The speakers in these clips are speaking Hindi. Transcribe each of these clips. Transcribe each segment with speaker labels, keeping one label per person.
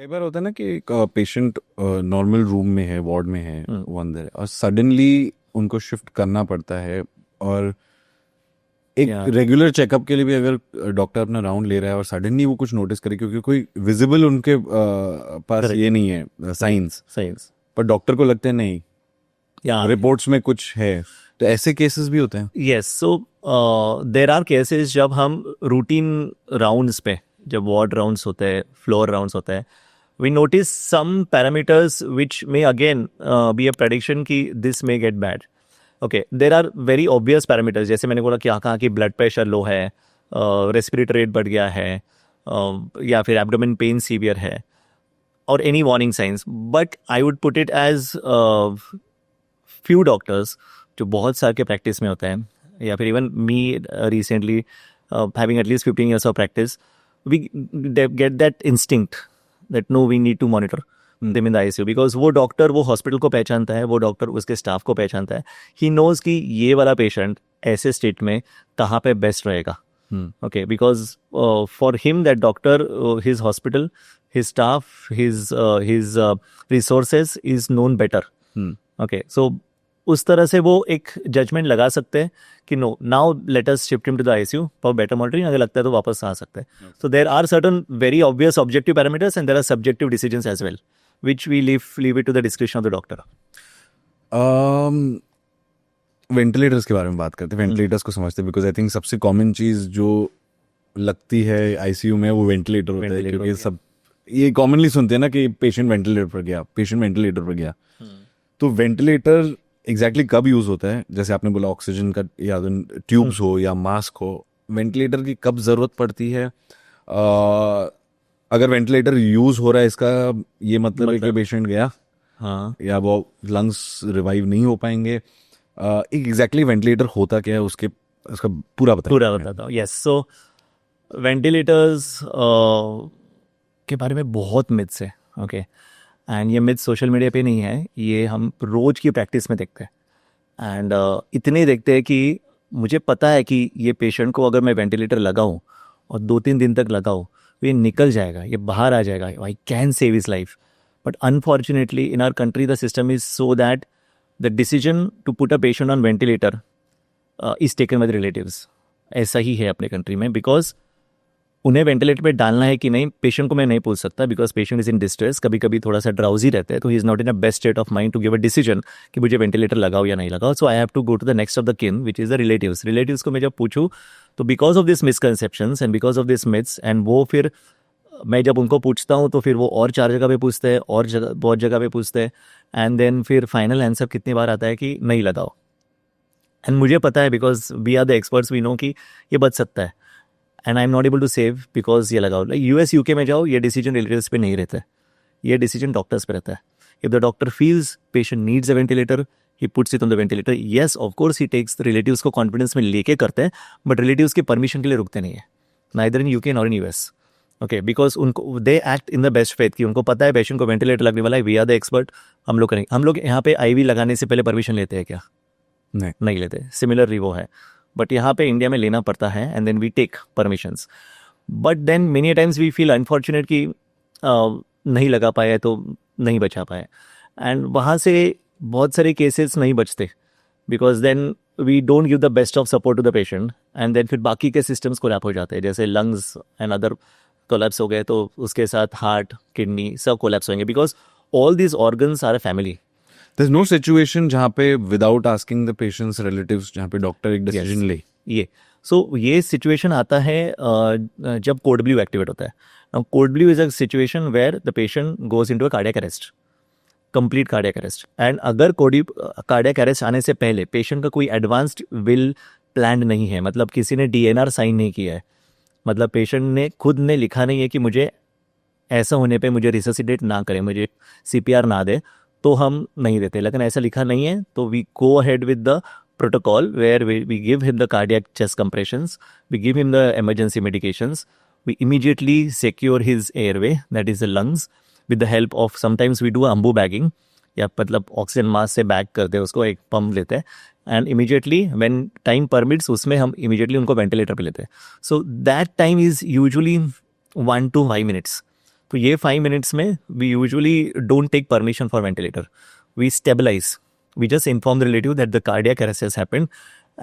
Speaker 1: कई बार होता है ना कि पेशेंट नॉर्मल रूम में है, वार्ड में है, वो अंदर है और सडनली उनको शिफ्ट करना पड़ता है। और एक
Speaker 2: या
Speaker 1: रेगुलर चेकअप के लिए भी अगर डॉक्टर अपना राउंड ले रहा है और सडनली वो कुछ नोटिस करे, क्योंकि कोई विजिबल उनके पास
Speaker 2: करेक्ट
Speaker 1: ये नहीं है साइंस,
Speaker 2: साइंस
Speaker 1: पर डॉक्टर को लगता है नहीं,
Speaker 2: या
Speaker 1: रिपोर्ट्स में कुछ है, तो ऐसे केसेस भी होते हैं।
Speaker 2: Yes so there are cases जब हम रूटीन राउंड्स पे जब वार्ड राउंड्स होते हैं फ्लोर राउंड्स होते हैं we notice some parameters which may again be a prediction कि this may get bad. Okay there are very obvious parameters जैसे मैंने बोला कि कहाँ की ब्लड प्रेशर लो है, रेस्पिरेटरी रेट बढ़ गया है, या फिर एब्डोमेन पेन सीवियर है और any warning signs. But I would put it as few doctors जो बहुत साल के प्रैक्टिस में होते हैं या फिर even me recently having at least 15 years of practice, we get that instinct that no we need to monitor them in the ICU because वो डॉक्टर वो हॉस्पिटल को पहचानता है, वो डॉक्टर उसके स्टाफ को पहचानता है। ही नोज कि ये वाला पेशेंट ऐसे स्टेट में कहाँ पे बेस्ट रहेगा। Okay because for him that doctor his hospital his staff his resources is known better. Okay so उस तरह से वो एक जजमेंट लगा सकते हैं कि no now let us shift him to the ICU for better monitoring, अगर लगता है तो वापस आ सकते हैं। So there are certain very obvious objective parameters and there are subjective decisions as well which we leave it to the discretion of the doctor.
Speaker 1: Ventilators के बारे में बात करते हैं। वेंटिलेटर्स को समझते हैं बिकॉज आई थिंक सबसे कॉमन चीज़ जो लगती है आईसीयू में वो वेंटिलेटर होता है, क्योंकि सब ये कॉमनली सुनते हैं ना कि पेशेंट वेंटिलेटर पर गया, पेशेंट वेंटिलेटर पर गया। तो वेंटिलेटर एग्जैक्टली कब यूज़ होता है, जैसे आपने बोला ऑक्सीजन का या ट्यूब्स हो या मास्क हो, वेंटिलेटर की कब ज़रूरत पड़ती है? अगर वेंटिलेटर यूज हो रहा है इसका ये मतलब है कि पेशेंट गया,
Speaker 2: हाँ,
Speaker 1: या वो लंग्स रिवाइव नहीं हो पाएंगे। एग्जैक्टली वेंटिलेटर होता क्या है, उसका पूरा
Speaker 2: बताता हूँ। यस सो वेंटिलेटर्स के बारे में बहुत मिथ्स है। ओके एंड ये मिथ्स सोशल मीडिया पे नहीं है, ये हम रोज की प्रैक्टिस में देखते हैं। एंड इतने देखते हैं कि मुझे पता है कि ये पेशेंट को अगर मैं वेंटिलेटर लगाऊं और 2-3 दिन तक लगाऊं तो ये निकल जाएगा, ये बाहर आ जाएगा, I can save his life. But unfortunately in our country the system is so that the decision to put a patient on ventilator is taken by the relatives. ऐसा ही है अपने कंट्री में, बिकॉज उन्हें वेंटिलेटर पे डालना है कि नहीं पेशेंट को मैं नहीं पूछ सकता, because patient is in distress, कभी कभी थोड़ा सा ड्राउजी रहता है, तो he is not in a best state of mind to give a decision कि मुझे वेंटिलेटर लगाओ या नहीं लगाओ। So I have to go to the next of the kin which is the relatives को मैं जब पूछूँ तो because of this misconceptions and because of this myths, and वो फिर मैं जब उनको पूछता हूँ तो फिर वो और 4 जगह पे पूछते हैं और बहुत जगह पे पूछते हैं, एंड देन फिर फाइनल आंसर कितनी बार आता है कि नहीं लगाओ। एंड मुझे पता है because we are the experts, we know कि ये बच सकता है and I am not able to save because ये लगाओ। US UK में जाओ ये डिसीजन रिलेटिव्स पे नहीं रहता है, ये डिसीजन डॉक्टर्स पे रहता है। If the doctor feels patient needs a ventilator he puts it on the ventilator. Yes of course he takes relatives को कॉन्फिडेंस में लेके करते हैं, बट रिलेटिव्स की परमिशन के लिए रुकते नहीं है, neither in UK nor in US। Okay because उनको they act in the best faith कि उनको पता है पेशेंट को वेंटिलेटर लगने वाला है, वी आर द एक्सपर्ट, हम लोग करेंगे। हम लोग यहाँ पे IV लगाने से पहले परमिशन लेते हैं क्या? नहीं लेते। सिमिलरली वो है, बट यहाँ पे इंडिया में लेना पड़ता है and then we take permissions. But then many times we feel unfortunate कि नहीं लगा पाए तो नहीं बचा पाए, एंड वहाँ से बहुत सारे केसेस नहीं बचते because then we don't give the best of support to the patient, and then फिर बाकी के सिस्टम्स कोलैप्स हो जाते हैं, जैसे लंग्स एंड अदर कोलैप्स हो गए तो उसके साथ हार्ट किडनी सब कोलैप्स होंगे, because all these organs are a family.
Speaker 1: There's no situation जहाँ पे without asking the patient's relatives, जहाँ पे डॉक्टर एक डिसीजन ले।
Speaker 2: ये ये सिचुएशन आता है जब कोड ब्लू एक्टिवेट होता है। Now code blue is a situation where the patient goes into a cardiac arrest, complete cardiac arrest. And अगर कार्डियक अरेस्ट आने से पहले पेशेंट का कोई एडवांस्ड विल प्लान नहीं है, मतलब किसी ने DNR साइन नहीं किया है, मतलब पेशेंट ने खुद ने लिखा नहीं है कि मुझे ऐसा होने पे मुझे रिससिटेट ना करें, मुझे CPR ना दे, तो हम नहीं देते। लेकिन ऐसा लिखा नहीं है तो we go ahead with the protocol where we give him the cardiac chest compressions, we give him the emergency medications, we immediately secure his airway, that is the lungs, with the help of sometimes we do ambu bagging, या मतलब ऑक्सीजन मास्क से बैग करते हैं उसको, एक पंप लेते हैं and immediately when time permits उसमें हम इमीडिएटली उनको वेंटिलेटर पे लेते हैं। So that time is usually 1 to 5 minutes, तो ये 5 मिनट्स में we usually don't take permission for ventilator, we stabilize, we just inform the relative that the cardiac arrest has happened,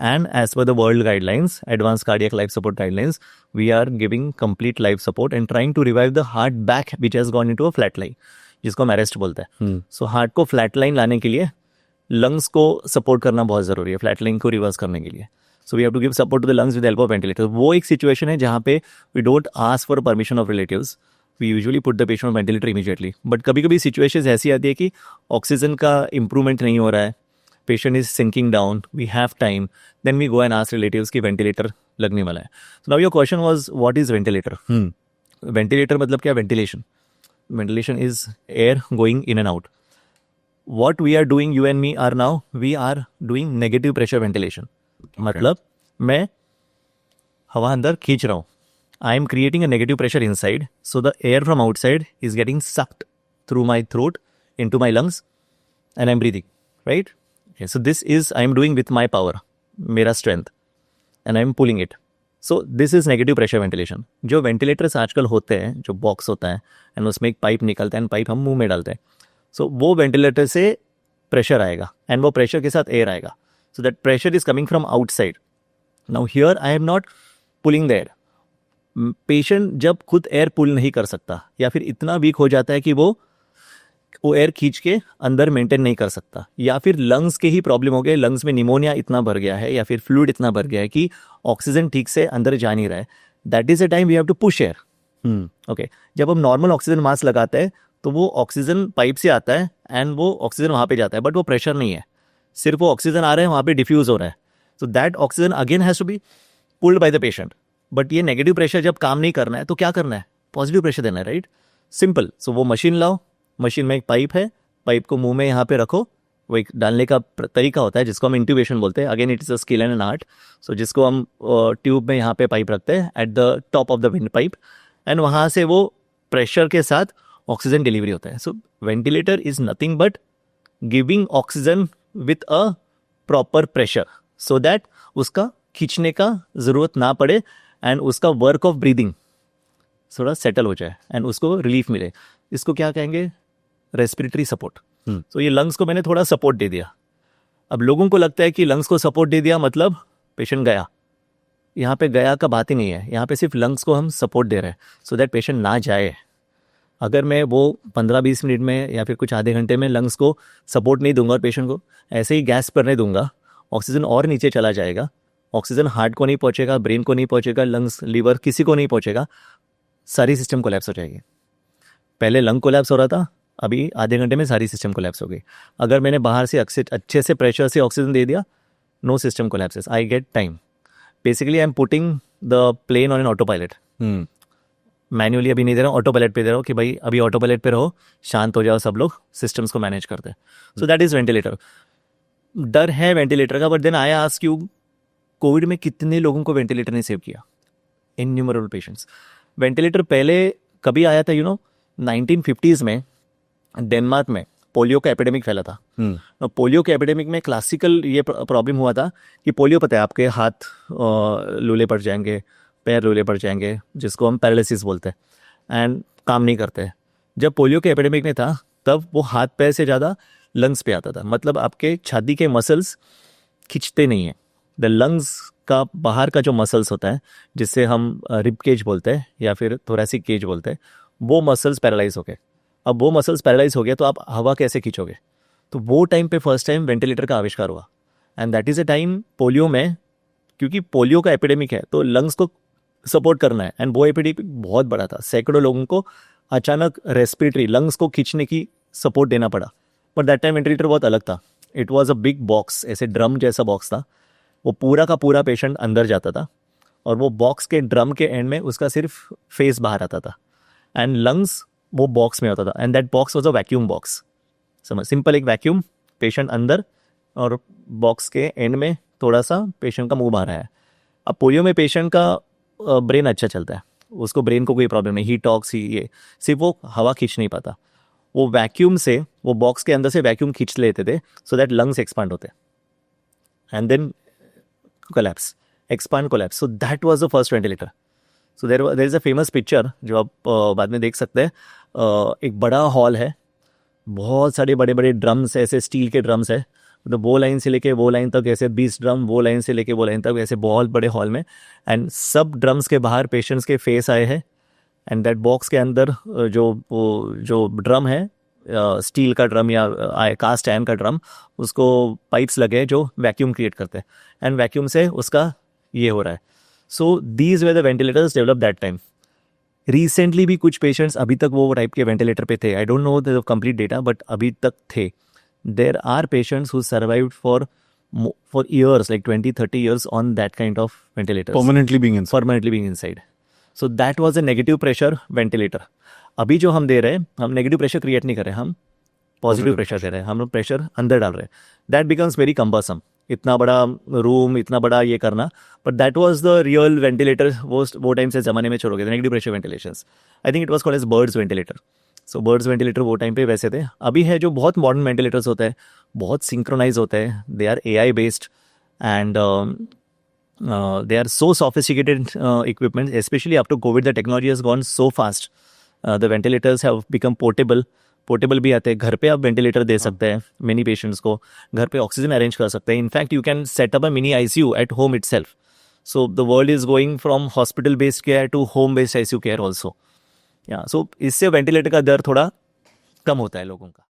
Speaker 2: and as per the world guidelines, advanced cardiac life support guidelines, we are giving complete life support and trying to revive the heart back which has gone into a flat line, जिसको हम अरेस्ट बोलते हैं. सो हार्ट को फ्लैट लाइन लाने के लिए लंग्स को सपोर्ट करना बहुत ज़रूरी है, फ्लैट लाइन को रिवर्स करने के लिए. So we have to give support to the lungs with help of ventilator. वो एक सिचुएशन है जहाँ पे we don't ask for permission of relatives, we usually put the patient on ventilator immediately. But कभी कभी सिचुएशन ऐसी आती है कि ऑक्सीजन का इंप्रूवमेंट नहीं हो रहा है, patient is sinking down, we have time, then we go and ask relatives कि वेंटिलेटर लगने वाला है. So now your question was what is ventilator. Ventilator मतलब क्या? Ventilation. Ventilation is air going in and out. What we are doing, you and me are now, we are doing negative pressure ventilation. मतलब मैं हवा अंदर खींच रहा हूँ. I am creating a negative pressure inside, so the air from outside is getting sucked through my throat into my lungs, and I'm breathing, right? Okay, so this is I am doing with my power, मेरा strength, and I am pulling it. So this is negative pressure ventilation. जो ventilators आजकल होते हैं, जो बॉक्स होता है, and उसमें एक पाइप निकलता है, and पाइप हम मुंह में डालते हैं. सो वो वेंटिलेटर से प्रेशर आएगा, एंड वो प्रेशर के साथ एयर आएगा. So that pressure is coming from outside. Now here I am not pulling the air. Patient जब खुद एयर पुल नहीं कर सकता या फिर इतना वीक हो जाता है कि वो एयर खींच के अंदर मेंटेन नहीं कर सकता, या फिर लंग्स के ही प्रॉब्लम हो गए, लंग्स में निमोनिया इतना भर गया है या फिर फ्लूइड इतना भर गया है कि ऑक्सीजन ठीक से अंदर जा नहीं रहा है, that is a time we have to push air. Okay, जब हम नॉर्मल ऑक्सीजन मास्क लगाते हैं तो वो ऑक्सीजन पाइप से आता है एंड वो ऑक्सीजन वहाँ पे जाता है, बट वो प्रेशर नहीं है, सिर्फ वो ऑक्सीजन आ रहा है, वहाँ पे डिफ्यूज हो रहा है. So that oxygen again has to be pulled by the patient. But ये नेगेटिव प्रेशर जब काम नहीं करना है तो क्या करना है? पॉजिटिव प्रेशर देना है, राइट? सिंपल. सो वो मशीन लाओ, मशीन में एक पाइप है, पाइप को मुंह में यहाँ पे रखो. वो एक डालने का तरीका होता है जिसको हम इंट्यूबेशन बोलते हैं. Again it is a skill and an art. So जिसको हम ट्यूब में यहाँ पे पाइप रखते हैं at the top of the windpipe, and वहाँ से वो प्रेशर के साथ ऑक्सीजन डिलीवरी होता है. So ventilator is nothing but giving oxygen with a proper pressure so that उसका खींचने का ज़रूरत ना पड़े एंड उसका वर्क ऑफ ब्रीदिंग थोड़ा सेटल हो जाए एंड उसको रिलीफ मिले. इसको क्या कहेंगे? Respiratory support. सो ये लंग्स को मैंने थोड़ा सपोर्ट दे दिया. अब लोगों को लगता है कि लंग्स को सपोर्ट दे दिया मतलब पेशेंट गया. यहाँ पे गया का बात ही नहीं है, यहाँ पे सिर्फ लंग्स को हम सपोर्ट दे रहे हैं सो दैट पेशेंट ना जाए. अगर मैं वो 15-20 मिनट में या फिर कुछ आधे घंटे में लंग्स को सपोर्ट नहीं दूंगा और पेशेंट को ऐसे ही गैस करने दूंगा, ऑक्सीजन और नीचे चला जाएगा. ऑक्सीजन हार्ट को नहीं पहुंचेगा, ब्रेन को नहीं पहुंचेगा, लंग्स, लीवर, किसी को नहीं पहुंचेगा. सारी सिस्टम कोलैप्स हो जाएगी. पहले लंग कोलैप्स हो रहा था, अभी आधे घंटे में सारी सिस्टम कोलैप्स हो गई. अगर मैंने बाहर से अच्छे से प्रेशर से ऑक्सीजन दे दिया, no system collapses, I get time. Basically I am putting the plane on an autopilot. Manually अभी नहीं दे रहा हूँ, ऑटो पायलट पे दे रहा हूँ कि भाई अभी ऑटो पायलट पे रहो, शांत हो जाओ, सब लोग सिस्टम्स को मैनेज करते हैं. So that is ventilator. डर है वेंटिलेटर का, but then I ask you, COVID में कितने लोगों को वेंटिलेटर ने सेव किया? Innumerable patients. वेंटिलेटर पहले कभी आया था, 1950s में डेनमार्क में पोलियो का एपिडेमिक फैला था. पोलियो के एपिडेमिक में क्लासिकल ये प्रॉब्लम हुआ था कि पोलियो, पता है आपके, हाथ लूले पड़ जाएंगे, पैर लूले पड़ जाएंगे, जिसको हम पैरालिसिस बोलते हैं, एंड काम नहीं करते. जब पोलियो के एपिडेमिक में था तब वो हाथ पैर से ज़्यादा लंग्स पे आता था. मतलब आपके छाती के मसल्स खींचते नहीं हैं. द लंग्स का बाहर का जो मसल्स होता है, जिससे हम रिब केज बोलते हैं या फिर थोरेसिक केज बोलते हैं, वो मसल्स पैरालाइज हो गए. अब वो मसल्स पैरालाइज हो गए तो आप हवा कैसे खींचोगे? तो वो टाइम पे फर्स्ट टाइम वेंटिलेटर का आविष्कार हुआ. And that is a time polio में, क्योंकि पोलियो का एपिडेमिक है तो लंग्स को सपोर्ट करना है, एंड वो एपिडेमिक बहुत बड़ा था. सैकड़ों लोगों को अचानक रेस्पिरेटरी लंग्स को खींचने की सपोर्ट देना पड़ा. बट दैट टाइम वेंटिलेटर बहुत अलग था. It was a big box, ऐसे ड्रम जैसा बॉक्स था. वो पूरा का पूरा पेशेंट अंदर जाता था और वो बॉक्स के ड्रम के एंड में उसका सिर्फ फेस बाहर आता था, एंड लंग्स वो बॉक्स में होता था. And that box was a vacuum box. समझ, सिंपल एक वैक्यूम, पेशेंट अंदर और बॉक्स के एंड में थोड़ा सा पेशेंट का मुंह बाहर है. अब पोलियो में पेशेंट का ब्रेन अच्छा चलता है, उसको ब्रेन को कोई प्रॉब्लम नहीं, ही टॉक्स, ही ये, सिर्फ वो हवा खींच नहीं पाता. वो वैक्यूम से, वो बॉक्स के अंदर से वैक्यूम खींच लेते थे सो दैट लंग्स एक्सपांड होते, and then collapse, expand, collapse. So that was the first ventilator. So there is a famous picture जो आप बाद में देख सकते हैं. एक बड़ा हॉल है, बहुत सारे बड़े बड़े ड्रम्स ऐसे स्टील के ड्रम्स है, मतलब वो लाइन से लेके वो लाइन तक ऐसे 20 ड्रम, वो लाइन से लेके वो लाइन तक ऐसे बहुत बड़े हॉल में. एंड सब ड्रम्स के बाहर पेशेंट्स के फेस आए हैं. एंड दैट बॉक्स के अंदर जो ड्रम है, स्टील का ड्रम या कास्ट आयरन का ड्रम, उसको पाइप्स लगे हैं जो वैक्यूम क्रिएट करते हैं. एंड वैक्यूम से उसका ये हो रहा है. So these way the ventilators develop that time. Recently भी कुछ पेशेंट्स अभी तक वो टाइप के वेंटिलेटर पे थे. I don't know the complete data, but अभी तक थे. There are patients who survived for years, like 20-30 years on that kind of ventilators.
Speaker 1: Permanently being inside.
Speaker 2: Permanently being inside. So that was a negative pressure ventilator. अभी जो हम दे रहे हैं, हम नेगेटिव प्रेशर क्रिएट नहीं कर रहे, हम पॉजिटिव प्रेशर दे रहे हैं. हम लोग प्रेशर अंदर डाल रहे हैं. That becomes very cumbersome. इतना बड़ा रूम, इतना बड़ा ये करना. But that was the real ventilator. वो टाइम से ज़माने में छोड़ गए थे negative pressure ventilations. I think it was called as Bird's ventilator. So Bird's ventilator वो टाइम पे वैसे थे. अभी है जो बहुत मॉडर्न वेंटिलेटर्स होते हैं, बहुत सिंक्रोनाइज होते हैं. They are AI based and they are so sophisticated equipment. Especially after COVID, the technology has gone so fast. The ventilators have become portable भी आते हैं. घर पे आप वेंटिलेटर दे सकते हैं मेनी पेशेंट्स को. घर पे ऑक्सीजन अरेंज कर सकते हैं. In fact you can set up a mini ICU at home itself. So the world is going from hospital based care to home based ICU care also. या सो इससे वेंटिलेटर का दर थोड़ा कम होता है लोगों का.